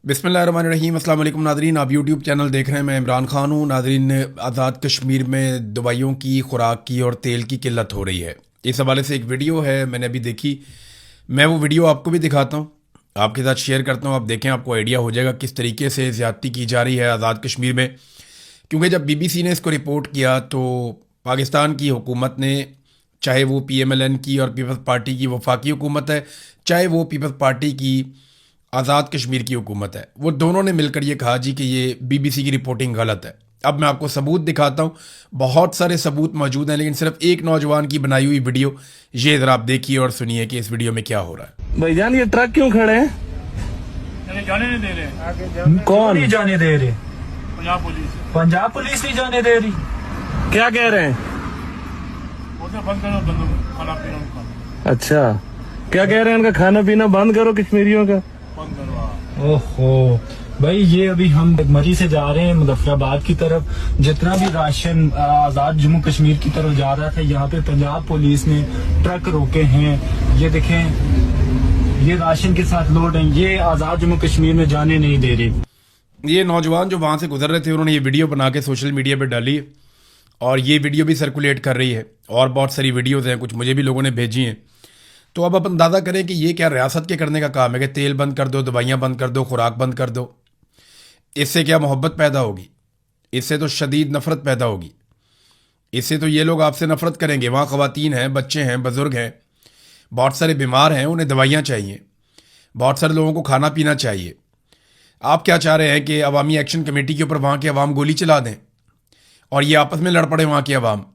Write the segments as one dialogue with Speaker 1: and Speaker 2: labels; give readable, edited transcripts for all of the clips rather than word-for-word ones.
Speaker 1: बिस्मिल्लाहिर्रहमानिर्रहीम। अस्सलाम वालेकुम नाज़रीन, आप यूट्यूब चैनल देख रहे हैं। मैं इमरान खान हूँ। नाज़रीन, आज़ाद कश्मीर में दवाइयों की, खुराक की और तेल की किल्लत हो रही है। इस हवाले से एक वीडियो है, मैंने अभी देखी। मैं वो वीडियो आपको भी दिखाता हूँ, आपके साथ शेयर करता हूँ। आप देखें, आपको आइडिया हो जाएगा किस तरीके से ज़्यादती की जा रही है आज़ाद कश्मीर में। क्योंकि जब BBC ने इसको रिपोर्ट किया तो पाकिस्तान की हुकूमत ने, चाहे वो PMLN की और पीपल्स पार्टी की वफाकी हुकूमत है, चाहे वो पीपल्स पार्टी की आज़ाद कश्मीर की हुकूमत है, वो दोनों ने मिलकर ये कहा जी कि ये BBC की रिपोर्टिंग गलत है। अब मैं आपको सबूत दिखाता हूँ, बहुत सारे सबूत मौजूद हैं, लेकिन सिर्फ एक नौजवान की बनाई हुई वीडियो ये ज़रा आप देखिए और सुनिए कि इस वीडियो में क्या हो रहा है।
Speaker 2: भाईजान, ये ट्रक क्यों खड़े हैं?
Speaker 3: जाने नहीं दे रहे।
Speaker 2: कौन
Speaker 4: नहीं जाने दे रहे?
Speaker 3: पंजाब पुलिस
Speaker 4: पंजाब पुलिस नहीं जाने दे रही।
Speaker 2: क्या कह रहे हैं?
Speaker 3: वो तो बंद करो, खाना पीना उनका
Speaker 2: अच्छा, क्या कह रहे हैं? इनका खाना पीना बंद करो, कश्मीरियों का
Speaker 3: बंद करो।
Speaker 4: ओहो भाई, ये अभी हम मरी से जा रहे हैं मुजफ्फराबाद की तरफ। जितना भी राशन आजाद जम्मू कश्मीर की तरफ जा रहा था, यहाँ पे पंजाब पुलिस ने ट्रक रोके हैं। ये देखें, ये राशन के साथ लोड है। ये आजाद जम्मू कश्मीर में जाने नहीं दे रही।
Speaker 1: ये नौजवान जो वहाँ से गुजर रहे थे, उन्होंने ये वीडियो बना के सोशल मीडिया पे डाली है और ये वीडियो भी सर्कुलेट कर रही है और बहुत सारी वीडियोज़ हैं, कुछ मुझे भी लोगों ने भेजी हैं। तो अब आप अंदाज़ा करें कि ये क्या रियासत के करने का काम है कि तेल बंद कर दो, दवाइयाँ बंद कर दो, खुराक बंद कर दो। इससे क्या मोहब्बत पैदा होगी? इससे तो शदीद नफ़रत पैदा होगी। इससे तो ये लोग आपसे नफ़रत करेंगे। वहाँ ख़वातीन हैं, बच्चे हैं, बुज़ुर्ग हैं, बहुत सारे बीमार हैं, उन्हें दवाइयाँ चाहिए, बहुत सारे लोगों को खाना पीना चाहिए। आप क्या चाह रहे हैं कि अवामी एक्शन कमेटी के ऊपर वहाँ के अवाम गोली चला दें और ये आपस में लड़ पड़े वहाँ के अवाम?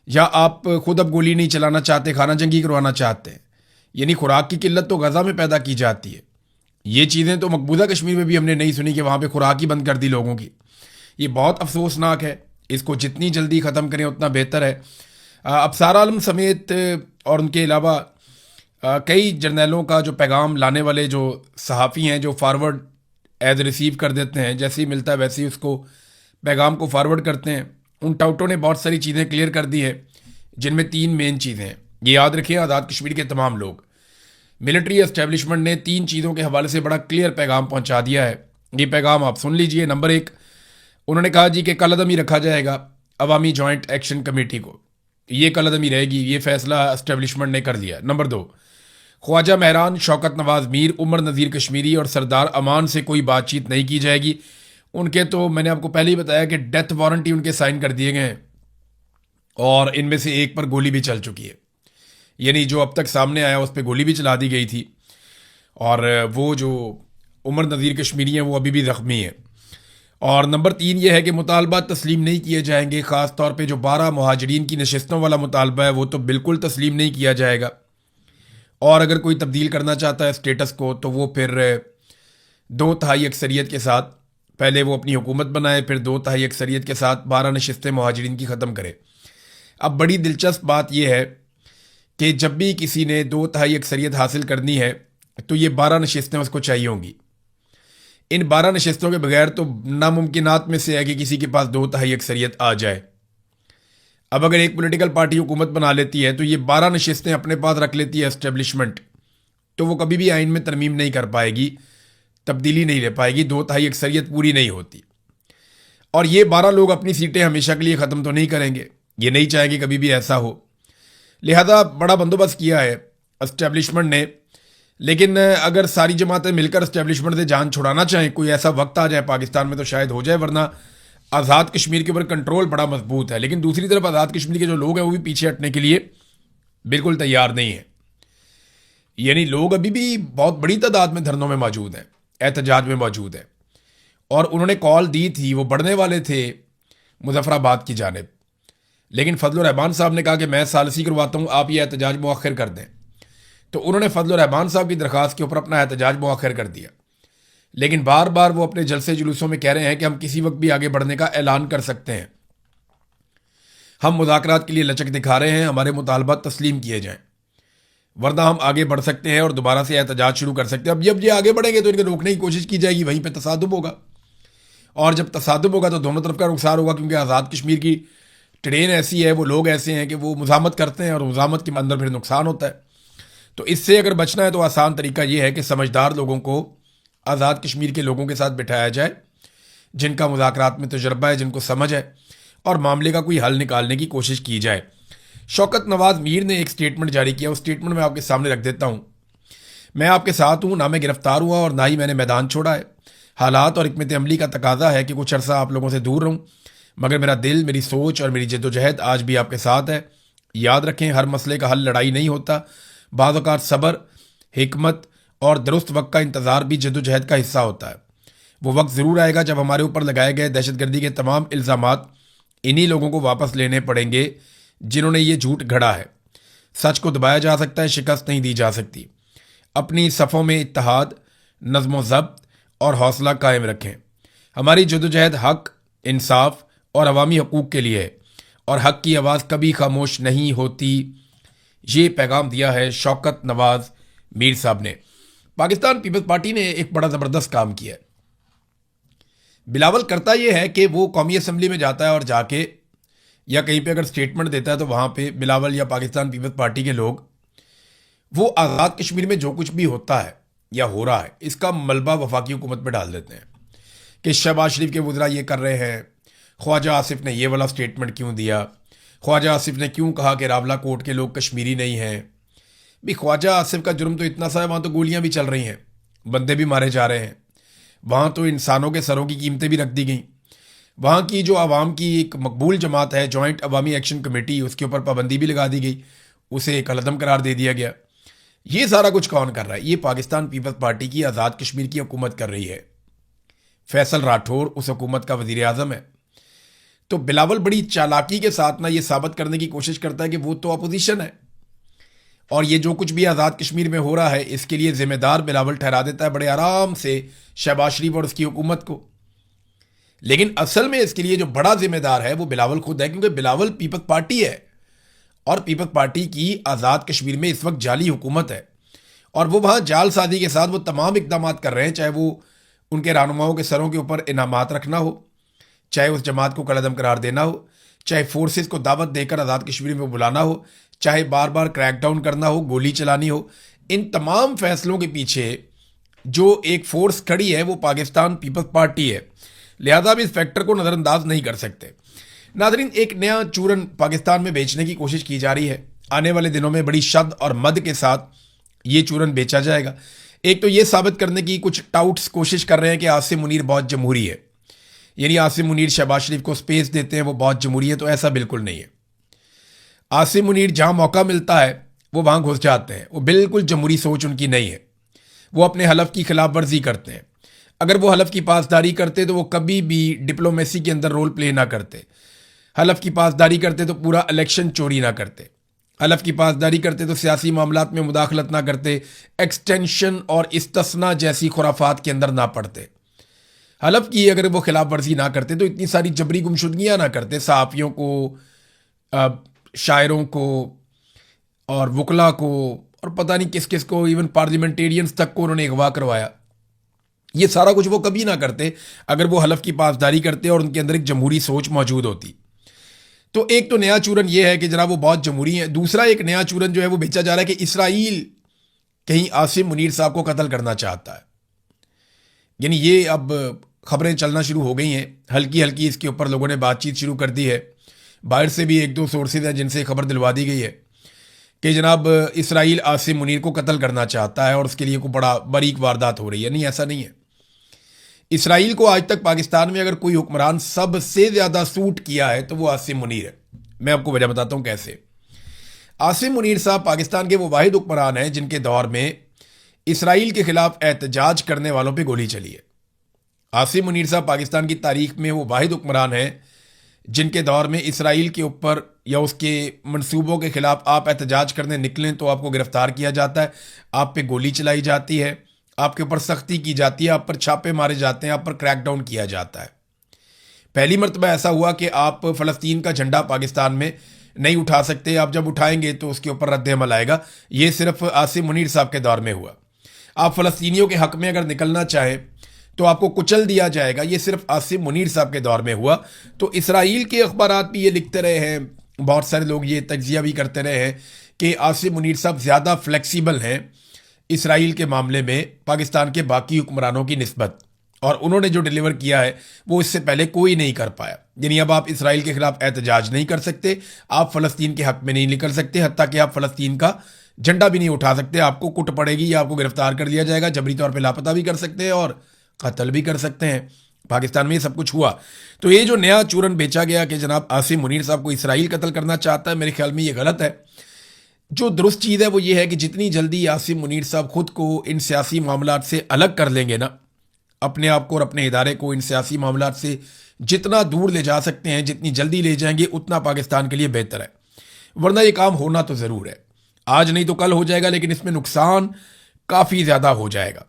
Speaker 1: या आप खुद अब गोली नहीं चलाना चाहते, खाना जंगी करवाना चाहते हैं? यानी खुराक की किल्लत तो गज़ा में पैदा की जाती है। ये चीज़ें तो मकबूजा कश्मीर में भी हमने नहीं सुनी कि वहाँ पे खुराक ही बंद कर दी लोगों की। ये बहुत अफसोसनाक है। इसको जितनी जल्दी ख़त्म करें उतना बेहतर है। अफसार आलम समेत और उनके अलावा कई जर्नैलों का जो पैगाम लाने वाले जो सहाफ़ी हैं, जो फारवर्ड एज रिसीव कर देते हैं, जैसे ही मिलता है वैसे ही उसको पैगाम को फारवर्ड करते हैं। उन टाउटों ने बहुत सारी चीज़ें क्लियर कर दी हैं, जिनमें 3 मेन चीज़ें हैं। ये याद रखें, आज़ाद कश्मीर के तमाम लोग, मिलिट्री एस्टेब्लिशमेंट ने 3 चीज़ों के हवाले से बड़ा क्लियर पैगाम पहुंचा दिया है। ये पैगाम आप सुन लीजिए। नंबर 1, उन्होंने कहा जी कि कलअदमी रखा जाएगा अवामी जॉइंट एक्शन कमेटी को। ये कलअदमी रहेगी, ये फैसला एस्टेब्लिशमेंट ने कर लिया। नंबर 2, ख्वाजा महरान, शौकत नवाज मीर, उमर नज़ीर कश्मीरी और सरदार अमान से कोई बातचीत नहीं की जाएगी। उनके तो मैंने आपको पहले ही बताया कि डेथ वारंटी उनके साइन कर दिए गए हैं और इनमें से एक पर गोली भी चल चुकी है। यानी जो अब तक सामने आया उस पर गोली भी चला दी गई थी और वो जो उमर नज़ीर कश्मीरी हैं वो अभी भी ज़ख्मी है। और नंबर 3 ये है कि मुतालबा तस्लीम नहीं किए जाएंगे। ख़ास तौर पे जो 12 मुहाजिरीन की नशिस्तों वाला मुतालबा है वो तो बिल्कुल तस्लीम नहीं किया जाएगा। और अगर कोई तब्दील करना चाहता है स्टेटस को तो वो फिर 2/3 अक्सरियत के साथ, पहले वो अपनी हुकूमत बनाए, फिर 2/3 अक्सरियत के साथ 12 नशिस्तें मुहाजिरीन की ख़त्म करे। अब बड़ी दिलचस्प बात यह है कि जब भी किसी ने 2/3 अक्सरियत हासिल करनी है तो ये 12 नशिस्तें उसको चाहिए होंगी। इन 12 नशिस्तों के बगैर तो नामुमकिनात में से है कि किसी के पास 2/3 अक्सरियत आ जाए। अब अगर एक पॉलिटिकल पार्टी हुकूमत बना लेती है तो ये 12 नशिस्तें अपने पास रख लेती है एस्टेब्लिशमेंट, तो वो कभी भी आइन में तरमीम नहीं कर पाएगी, तब्दीली नहीं ले पाएगी, 2/3 अक्सरियत पूरी नहीं होती। और ये 12 लोग अपनी सीटें हमेशा के लिए ख़त्म तो नहीं करेंगे, ये नहीं चाहेंगे कभी भी ऐसा हो। लिहाजा बड़ा बंदोबस्त किया है एस्टेब्लिशमेंट ने। लेकिन अगर सारी जमातें मिलकर एस्टेब्लिशमेंट से जान छुड़ाना चाहें, कोई ऐसा वक्त आ जाए पाकिस्तान में तो शायद हो जाए, वरना आज़ाद कश्मीर के ऊपर कंट्रोल बड़ा मजबूत है। लेकिन दूसरी तरफ आज़ाद कश्मीर के जो लोग हैं वो भी पीछे हटने के लिए बिल्कुल तैयार नहीं है। यानी लोग अभी भी बहुत बड़ी तादाद में धरनों में मौजूद हैं, एहतजाज में मौजूद हैं। और उन्होंने कॉल दी थी, वो बढ़ने वाले थे मुजफ्फराबाद की जानिब, लेकिन फजल रहमान साहब ने कहा कि मैं सालसी करवाता हूँ, आप ये एहतजाज मुअख्खर कर दें। तो उन्होंने फजल रहमान साहब की दरख्वास्त के ऊपर अपना एहतजाज मुअख्खर कर दिया। लेकिन बार बार वो अपने जलसे जुलूसों में कह रहे हैं कि हम किसी वक्त भी आगे बढ़ने का ऐलान कर सकते हैं, हम मुज़ाकरात के लिए लचक दिखा रहे हैं, हमारे मुतालबात तस्लीम किए जाएं, वरना हम आगे बढ़ सकते हैं और दोबारा से एहतजाज शुरू कर सकते हैं। अब जब ये आगे बढ़ेंगे तो इनको रोकने की कोशिश की जाएगी, वहीं पर तसादुम होगा। और जब तसादुम होगा तो दोनों तरफ का नुकसान होगा, क्योंकि आज़ाद कश्मीर की ट्रेन ऐसी है, वो लोग ऐसे हैं कि वो मुज़ामत करते हैं और मुज़ामत के अंदर फिर नुकसान होता है। तो इससे अगर बचना है तो आसान तरीका ये है कि समझदार लोगों को आज़ाद कश्मीर के लोगों के साथ बिठाया जाए जिनका मुज़ाकरात में तजर्बा है, जिनको समझ है, और मामले का कोई हल निकालने की कोशिश की जाए। शौकत नवाज मीर ने एक स्टेटमेंट जारी किया, उस स्टेटमेंट में आपके सामने रख देता हूँ। मैं आपके साथ हूँ, ना मैं गिरफ्तार हुआ और ना ही मैंने मैदान छोड़ा है। हालात और हिकमत अमली का तकाजा है कि कुछ अरसा आप लोगों से दूर रहूँ, मगर मेरा दिल, मेरी सोच और मेरी जद्दोजहद आज भी आपके साथ है। याद रखें, हर मसले का हल लड़ाई नहीं होता। बाज़ औक़ात सब्र, हिकमत और दुरुस्त वक्त का इंतज़ार भी जद्दोजहद का हिस्सा होता है। वो वक्त ज़रूर आएगा जब हमारे ऊपर लगाए गए दहशतगर्दी के तमाम इल्ज़ामात इन्हीं लोगों को वापस लेने पड़ेंगे जिन्होंने ये झूठ गढ़ा है। सच को दबाया जा सकता है, शिकस्त नहीं दी जा सकती। अपनी सफ़ों में इत्तेहाद, नज़्म व ज़ब्त और हौसला कायम रखें। हमारी जद्दोजहद हक़, इंसाफ और अवामी हकूक़ के लिए है और हक़ की आवाज़ कभी खामोश नहीं होती। ये पैगाम दिया है शौकत नवाज मीर साहब ने। पाकिस्तान पीपल्स पार्टी ने एक बड़ा ज़बरदस्त काम किया है। बिलावल करता यह है कि वो कौमी असम्बली में जाता है और जाके या कहीं पे अगर स्टेटमेंट देता है तो वहाँ पे बिलावल या पाकिस्तान पीपल्स पार्टी के लोग वो आज़ाद कश्मीर में जो कुछ भी होता है या हो रहा है इसका मलबा वफाकी हुकूमत पे डाल देते हैं कि शहबाज शरीफ के वज़रा ये कर रहे हैं, ख्वाजा आसिफ ने ये वाला स्टेटमेंट क्यों दिया, ख्वाजा आसिफ ने क्यों कहा कि रावला कोट के लोग कश्मीरी नहीं हैं। भी ख्वाजा आसिफ का जुर्म तो इतना सा है, वहाँ तो गोलियाँ भी चल रही हैं, बंदे भी मारे जा रहे हैं, वहाँ तो इंसानों के सरों की कीमतें भी रख दी गई। वहाँ की जो आवाम की एक मकबूल जमात है जॉइंट अवामी एक्शन कमेटी, उसके ऊपर पाबंदी भी लगा दी गई, उसे कलअदम करार दे दिया गया। ये सारा कुछ कौन कर रहा है? ये पाकिस्तान पीपल्स पार्टी की आज़ाद कश्मीर की हुकूमत कर रही है। फैसल राठौर उस हुकूमत का वज़ीर आज़म है। तो बिलावल बड़ी चालाकी के साथ ना ये साबित करने की कोशिश करता है कि वो तो अपोजिशन है और ये जो कुछ भी आज़ाद कश्मीर में हो रहा है इसके लिए ज़िम्मेदार बिलावल ठहरा देता है बड़े आराम से शहबाज शरीफ और उसकी हुकूमत को। लेकिन असल में इसके लिए जो बड़ा जिम्मेदार है वो बिलावल खुद है, क्योंकि बिलावल पीपल्स पार्टी है और पीपल्स पार्टी की आज़ाद कश्मीर में इस वक्त जाली हुकूमत है और वो वहाँ जालसाजी के साथ वो तमाम इकदाम कर रहे हैं, चाहे वो उनके रहनुमाओं के सरों के ऊपर इनामात रखना हो, चाहे उस जमात को कलअदम करार देना हो, चाहे फोर्सेस को दावत देकर आज़ाद कश्मीर में बुलाना हो, चाहे बार बार क्रैकडाउन करना हो, गोली चलानी हो। इन तमाम फैसलों के पीछे जो एक फोर्स खड़ी है वो पाकिस्तान पीपल्स पार्टी है। लिहाजा भी इस फैक्टर को नज़रअंदाज नहीं कर सकते। नाज़रीन, एक नया चूरन पाकिस्तान में बेचने की कोशिश की जा रही है। आने वाले दिनों में बड़ी शद और मद के साथ ये चूरन बेचा जाएगा। एक तो ये साबित करने की कुछ टाउट्स कोशिश कर रहे हैं कि आसिम मुनीर बहुत जमहूरी है, यानी आसिम मुनीर शहबाज शरीफ को स्पेस देते हैं, वो बहुत जमहूरी है। तो ऐसा बिल्कुल नहीं है। आसिम मुनीर जहाँ मौका मिलता है वो वहाँ घुस जाते हैं। वो बिल्कुल जमहूरी सोच उनकी नहीं है। वो अपने हलफ की खिलाफ वर्जी करते हैं। अगर वो हलफ की पासदारी करते तो वो कभी भी डिप्लोमेसी के अंदर रोल प्ले ना करते। हलफ की पासदारी करते तो पूरा इलेक्शन चोरी ना करते। हलफ की पासदारी करते तो सियासी मामलात में मुदाखलत ना करते, एक्सटेंशन और इस्तिस्ना जैसी खुराफात के अंदर ना पड़ते। हलफ की अगर वो खिलाफ वर्जी ना करते तो इतनी सारी जबरी गुमशुदगियाँ ना करते, सहाफ़ियों को, शायरों को और वकला को और पता नहीं किस किस को, इवन पार्लियामेंटेरियंस तक को उन्होंने अगवा करवाया। ये सारा कुछ वो कभी ना करते अगर वो हलफ की पासदारी करते और उनके अंदर एक जमहूरी सोच मौजूद होती। तो एक तो नया चूरन ये है कि जनाब वो बहुत जमहूरी है। दूसरा एक नया चूरन जो है वो बेचा जा रहा है कि इसराइल कहीं आसिम मुनीर साहब को कत्ल करना चाहता है। यानी ये अब खबरें चलना शुरू हो गई हैं, हल्की हल्की इसके ऊपर लोगों ने बातचीत शुरू कर दी है। बाहर से भी एक दो सोर्सेज हैं जिनसे खबर दिलवा दी गई है कि जनाब इसराइल आसिम मुनीर को कत्ल करना चाहता है और उसके लिए कोई बड़ा बारीक वारदात हो रही है। नहीं, ऐसा नहीं है। इसराइल को आज तक पाकिस्तान में अगर कोई हुक्मरान सबसे ज़्यादा सूट किया है तो वो आसिम मुनीर है। मैं आपको वजह बताता हूँ कैसे। आसिम मुनीर साहब पाकिस्तान के वो वाहिद हुक्मरान हैं जिनके दौर में इसराइल के खिलाफ एहतजाज करने वालों पे गोली चली है। आसिम मुनीर साहब पाकिस्तान की तारीख में वो वाहिद हुक्मरान हैं जिनके दौर में इसराइल के ऊपर या उसके मंसूबों के खिलाफ आप एहतजाज करने निकलें तो आपको गिरफ्तार किया जाता है, आप पे गोली चलाई जाती है, आपके ऊपर सख्ती की जाती है, आप पर छापे मारे जाते हैं, आप पर क्रैकडाउन किया जाता है। पहली मरतबा ऐसा हुआ कि आप फ़लस्तीन का झंडा पाकिस्तान में नहीं उठा सकते, आप जब उठाएंगे तो उसके ऊपर रद्द अमल आएगा। ये सिर्फ आसिम मुनीर साहब के दौर में हुआ। आप फ़लस्तीनियों के हक़ में अगर निकलना चाहें तो आपको कुचल दिया जाएगा। ये सिर्फ आसिम मुनीर साहब के दौर में हुआ। तो इसराइल के अखबारात भी ये लिखते रहे हैं, बहुत सारे लोग ये तज्जिया भी करते रहे हैं कि आसिम मुनीर साहब ज़्यादा फ्लेक्सिबल हैं इसराइल के मामले में पाकिस्तान के बाकी हुक्मरानों की निस्बत, और उन्होंने जो डिलीवर किया है वो इससे पहले कोई नहीं कर पाया। यानी अब आप इसराइल के खिलाफ एहतजाज नहीं कर सकते, आप फ़लस्तीन के हक में नहीं निकल सकते, हत्ता कि आप फ़लस्तीन का झंडा भी नहीं उठा सकते। आपको कुट पड़ेगी या आपको गिरफ्तार कर लिया जाएगा, जबरी तौर पर लापता भी कर सकते हैं और कत्ल भी कर सकते हैं। पाकिस्तान में ये सब कुछ हुआ। तो ये जो नया चूरन बेचा गया कि जनाब आसिम मुनीर साहब को इसराइल कत्ल करना चाहता है, मेरे ख्याल में ये गलत है। जो दुरुस्त चीज़ है वो ये है कि जितनी जल्दी आसिम मुनीर साहब खुद को इन सियासी मामलात से अलग कर लेंगे ना, अपने आप को और अपने इदारे को इन सियासी मामलात से जितना दूर ले जा सकते हैं, जितनी जल्दी ले जाएंगे उतना पाकिस्तान के लिए बेहतर है। वरना ये काम होना तो ज़रूर है, आज नहीं तो कल हो जाएगा, लेकिन इसमें नुकसान काफ़ी ज़्यादा हो जाएगा।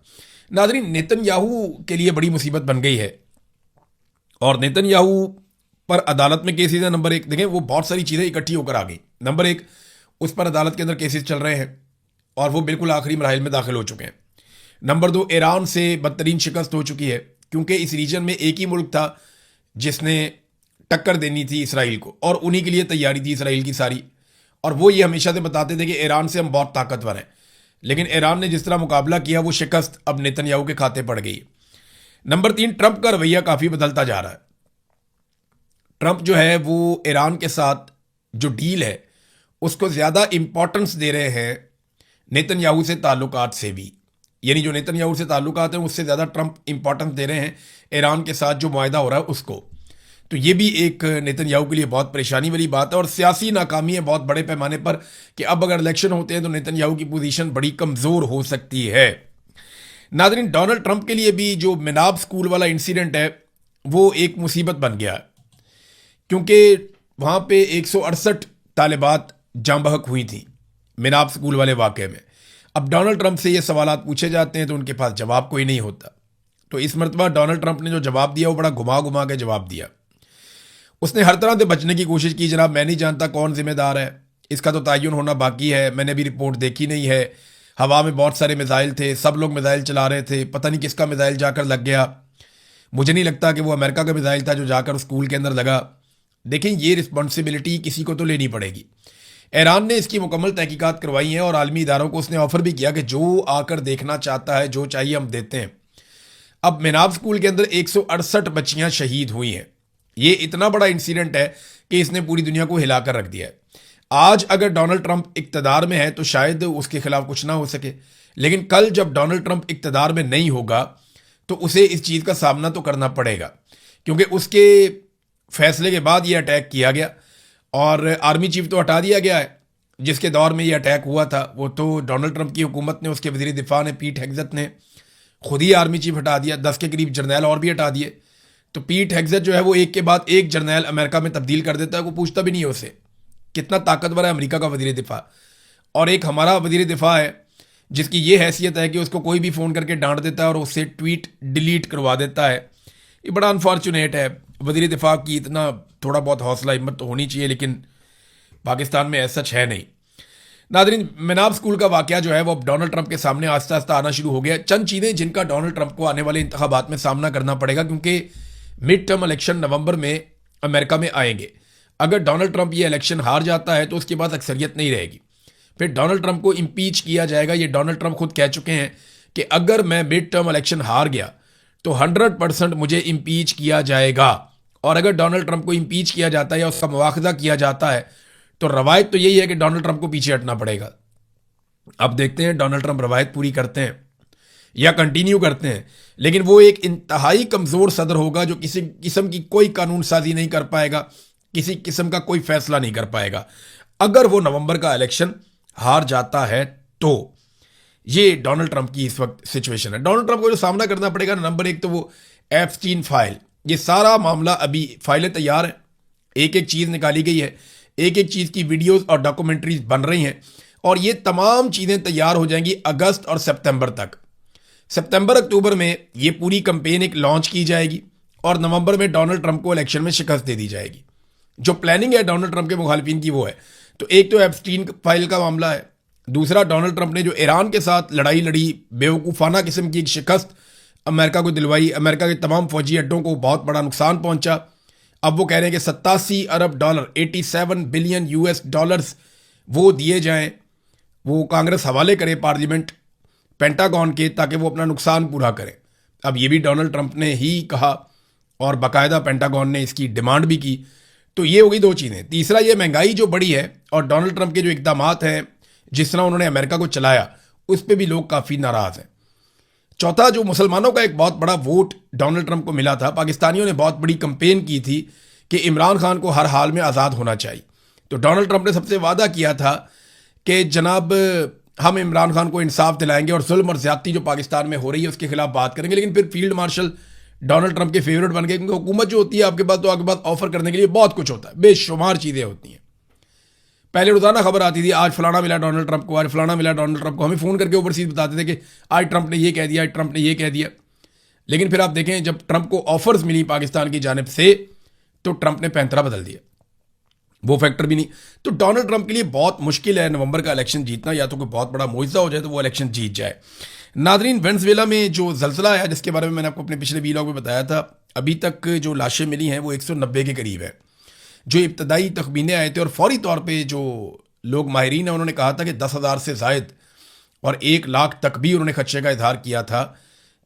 Speaker 1: नाज़रीन, नेतन्याहू के लिए बड़ी मुसीबत बन गई है और नेतन्याहू पर अदालत में केसेस है। नंबर एक, देखें वो बहुत सारी चीज़ें इकट्ठी होकर आ गई। नंबर एक, उस पर अदालत के अंदर केसेस चल रहे हैं और वो बिल्कुल आखिरी मराहिल में दाखिल हो चुके हैं। नंबर दो, ईरान से बदतरीन शिकस्त हो चुकी है, क्योंकि इस रीजन में एक ही मुल्क था जिसने टक्कर देनी थी इसराइल को, और उन्हीं के लिए तैयारी थी इसराइल की सारी। और वो ये हमेशा से बताते थे कि ईरान से हम बहुत ताकतवर हैं, लेकिन ईरान ने जिस तरह मुकाबला किया वो शिकस्त अब नेतन्याहू के खाते पड़ गई। नंबर तीन, ट्रंप का रवैया काफ़ी बदलता जा रहा है। ट्रंप जो है वो ईरान के साथ जो डील है उसको ज़्यादा इंपॉर्टेंस दे रहे हैं नेतन्याहू से ताल्लुकात से भी। यानी जो नेतन्याहू से ताल्लुकात हैं उससे ज़्यादा ट्रंप इंपॉर्टेंस दे रहे हैं ईरान के साथ जो मुआहदा हो रहा है उसको। तो ये भी एक नेतन्याहू के लिए बहुत परेशानी वाली बात है और सियासी नाकामी है बहुत बड़े पैमाने पर कि अब अगर इलेक्शन होते हैं तो नेतन्याहू की पोजीशन बड़ी कमज़ोर हो सकती है। नाज़रीन, डोनाल्ड ट्रंप के लिए भी जो मिनाब स्कूल वाला इंसिडेंट है वो एक मुसीबत बन गया है, क्योंकि वहाँ पे 168 तालिबात जाँ बहक हुई थी मिनाब स्कूल वाले वाक़े में। अब डोनाल्ड ट्रंप से ये सवालात पूछे जाते हैं तो उनके पास जवाब कोई नहीं होता। तो इस मरतबा डोनाल्ड ट्रंप ने जो जवाब दिया वो बड़ा घुमा घुमा के जवाब दिया। उसने हर तरह से बचने की कोशिश की, जनाब मैं नहीं जानता कौन जिम्मेदार है, इसका तो तयन होना बाकी है, मैंने अभी रिपोर्ट देखी नहीं है, हवा में बहुत सारे मिसाइल थे, सब लोग मिसाइल चला रहे थे, पता नहीं किसका मिसाइल जाकर लग गया, मुझे नहीं लगता कि वो अमेरिका का मिसाइल था जो जाकर स्कूल के अंदर लगा। देखें, ये रिस्पॉन्सिबिलिटी किसी को तो लेनी पड़ेगी। ईरान ने इसकी मुकम्मल तहकीकात करवाई हैं और आलमी इदारों को उसने ऑफ़र भी किया कि जो आकर देखना चाहता है, जो चाहिए हम देते हैं। अब मिनाब स्कूल के अंदर 168 बच्चियां शहीद हुई हैं। ये इतना बड़ा इंसिडेंट है कि इसने पूरी दुनिया को हिलाकर रख दिया है। आज अगर डोनाल्ड ट्रंप इक़्तिदार में है तो शायद उसके खिलाफ कुछ ना हो सके, लेकिन कल जब डोनाल्ड ट्रंप इक़्तिदार में नहीं होगा तो उसे इस चीज़ का सामना तो करना पड़ेगा, क्योंकि उसके फैसले के बाद ये अटैक किया गया और आर्मी चीफ तो हटा दिया गया है। जिसके दौर में ये अटैक हुआ था वो तो डोनाल्ड ट्रंप की हुकूमत ने, उसके वज़ीर दिफा ने, पीट हेग्सेट ने खुद ही आर्मी चीफ हटा दिया, 10 के करीब जर्नैल और भी हटा दिए। तो पीट हेग्सेट जो है वो एक के बाद एक जर्नैल अमेरिका में तब्दील कर देता है, वो पूछता भी नहीं है उसे कितना ताकतवर है अमेरिका का वज़ीर दिफा। और एक हमारा वज़ीर दिफा है जिसकी ये हैसियत है कि उसको कोई भी फ़ोन करके डांट देता है और उससे ट्वीट डिलीट करवा देता है। ये बड़ा अनफॉर्चुनेट है। वज़ीर दिफा की इतना थोड़ा बहुत हौसला हिम्मत तो होनी चाहिए, लेकिन पाकिस्तान में ऐसा है नहीं। नादरीन, मिनाब स्कूल का वाक़या जो है वो अब डोनाल्ड ट्रंप के सामने आस्ता आस्ता आना शुरू हो गया। चंद चीज़ें जिनका डोनाल्ड ट्रंप को आने वाले इंतखाबात में सामना करना पड़ेगा, क्योंकि मिड टर्म इलेक्शन नवंबर में अमेरिका में आएंगे। अगर डोनाल्ड ट्रंप ये इलेक्शन हार जाता है तो उसके पास अक्सरियत नहीं रहेगी, फिर डोनाल्ड ट्रंप को इम्पीच किया जाएगा। ये डोनाल्ड ट्रंप खुद कह चुके हैं कि अगर मैं मिड टर्म इलेक्शन हार गया तो 100% मुझे इम्पीच किया जाएगा। और अगर डोनाल्ड ट्रंप को इम्पीच किया जाता है या उसका मुआखजा किया जाता है तो रवायत तो यही है कि डोनाल्ड ट्रंप को पीछे हटना पड़ेगा। अब देखते हैं डोनाल्ड ट्रंप रवायत पूरी करते हैं या कंटिन्यू करते हैं, लेकिन वो एक इंतहाई कमज़ोर सदर होगा जो किसी किस्म की कोई कानून साजी नहीं कर पाएगा, किसी किस्म का कोई फैसला नहीं कर पाएगा अगर वो नवंबर का इलेक्शन हार जाता है। तो ये डोनाल्ड ट्रंप की इस वक्त सिचुएशन है। डोनाल्ड ट्रंप को जो सामना करना पड़ेगा, नंबर एक तो वो एप्स्टीन फाइल, ये सारा मामला, अभी फाइलें तैयार हैं, एक एक चीज़ निकाली गई है, एक एक चीज़ की वीडियोस और डॉक्यूमेंट्रीज बन रही हैं और ये तमाम चीज़ें तैयार हो जाएंगी अगस्त और सितंबर तक। सितंबर अक्टूबर में ये पूरी कंपेन एक लॉन्च की जाएगी और नवंबर में डोनाल्ड ट्रंप को इलेक्शन में शिकस्त दे दी जाएगी। जो प्लानिंग है डोनाल्ड ट्रंप के मुखालिफिन की वो है। तो एक तो एप्स्टीन फाइल का मामला है, दूसरा डोनाल्ड ट्रंप ने जो ईरान के साथ लड़ाई लड़ी, बेवकूफ़ाना किस्म की एक शिकस्त अमेरिका को दिलवाई, अमेरिका के तमाम फौजी अड्डों को बहुत बड़ा नुकसान पहुंचा। अब वो कह रहे हैं कि 87 अरब डॉलर, 87 बिलियन US डॉलर्स वो दिए जाएं, वो कांग्रेस हवाले करे पार्लियामेंट पेंटागन के, ताकि वो अपना नुकसान पूरा करें। अब ये भी डोनाल्ड ट्रंप ने ही कहा और बाकायदा पेंटागन ने इसकी डिमांड भी की। तो ये हो गई दो चीज़ें। तीसरा, ये महंगाई जो बढ़ी है और डोनाल्ड ट्रंप के जो इकदाम हैं, जिस तरह उन्होंने अमेरिका को चलाया, उस पर भी लोग काफ़ी नाराज़ हैं। चौथा, जो मुसलमानों का एक बहुत बड़ा वोट डोनाल्ड ट्रंप को मिला था, पाकिस्तानियों ने बहुत बड़ी कंपेन की थी कि इमरान खान को हर हाल में आज़ाद होना चाहिए। तो डोनाल्ड ट्रंप ने सबसे वादा किया था कि जनाब हम इमरान खान को इंसाफ दिलाएंगे और जुल्म और ज्यादती जो पाकिस्तान में हो रही है उसके खिलाफ बात करेंगे। लेकिन फिर फील्ड मार्शल डोनाल्ड ट्रंप के फेवरेट बन गए, क्योंकि हुकूमत जो होती है आपके पास, तो आपके पास ऑफर करने के लिए बहुत कुछ होता है, बेशुमार चीज़ें होती हैं। पहले रोजाना खबर आती थी, आज फलाना मिला डोनाल्ड ट्रंप को, आज फलाना मिला डोनाल्ड ट्रंप को। हमें फ़ोन करके ओवरसीज बताते थे कि आज ट्रंप ने ये कह दिया, आज ट्रंप ने ये कह दिया। लेकिन फिर आप देखें, जब ट्रंप को ऑफर्स मिली पाकिस्तान की जानिब से, तो ट्रंप ने पैंतरा बदल दिया, वो फैक्टर भी नहीं। तो डोनाल्ड ट्रंप के लिए बहुत मुश्किल है नवंबर का इलेक्शन जीतना, या तो कोई बहुत बड़ा मुआवजा हो जाए तो वो इलेक्शन जीत जाए। नादरीन, वेनेजुएला में जो जलजला आया, जिसके बारे में मैंने आपको अपने पिछले वीलॉग में बताया था, अभी तक जो लाशें मिली हैं वो 190 के करीब है। जो इब्तदाई तखमीने आए थे और फौरी तौर पर जो लोग माहिरीन हैं उन्होंने कहा था कि 10,000 से ज़ायद और 1 लाख तक भी उन्होंने खदशे का इजहार किया था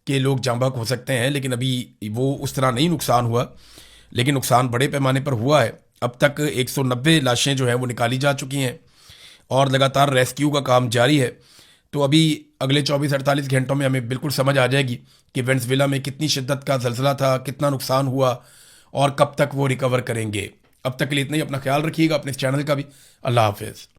Speaker 1: कि लोग जाँ बहक हो सकते हैं। लेकिन अभी वो उस तरह नहीं नुकसान हुआ, लेकिन नुकसान बड़े पैमाने पर हुआ है। अब तक 190 लाशें जो हैं वो निकाली जा चुकी हैं और लगातार रेस्क्यू का काम जारी है। तो अभी अगले 24-48 घंटों में हमें बिल्कुल समझ आ जाएगी कि वेनेजुएला में कितनी शिद्दत का जलजला था, कितना नुकसान हुआ और कब तक वो रिकवर करेंगे। अब तक के लिए इतना ही। अपना ख्याल रखिएगा, अपने इस चैनल का भी। अल्लाह हाफिज़।